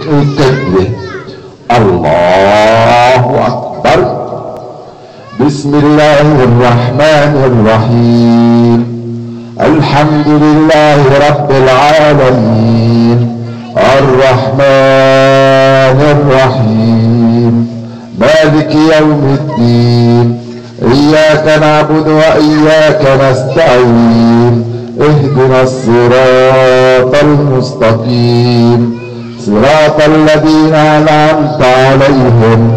ويكبر. الله أكبر. بسم الله الرحمن الرحيم. الحمد لله رب العالمين الرحمن الرحيم مالك يوم الدين إياك نعبد وإياك نستعين اهدنا الصراط المستقيم صراط الذين أنعمت عليهم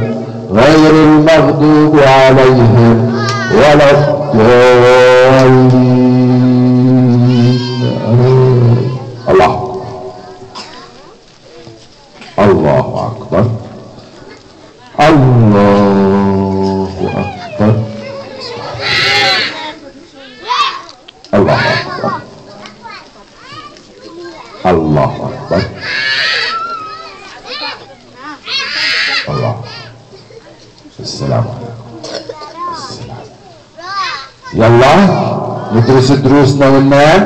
غير المغضوب عليهم ولا الضالين. الله الله أكبر. الله أكبر. الله أكبر. الله أكبر. الله. السلام عليكم. السلام. يلا ندرس دروسنا وننام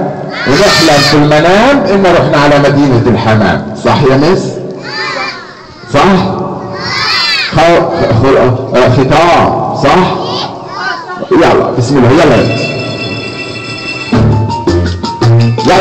ونحلم في المنام إن رحنا على مدينة الحمام. صح يا مس؟ صح؟ ختام. صح؟ يلا بسم الله. يلا يلا.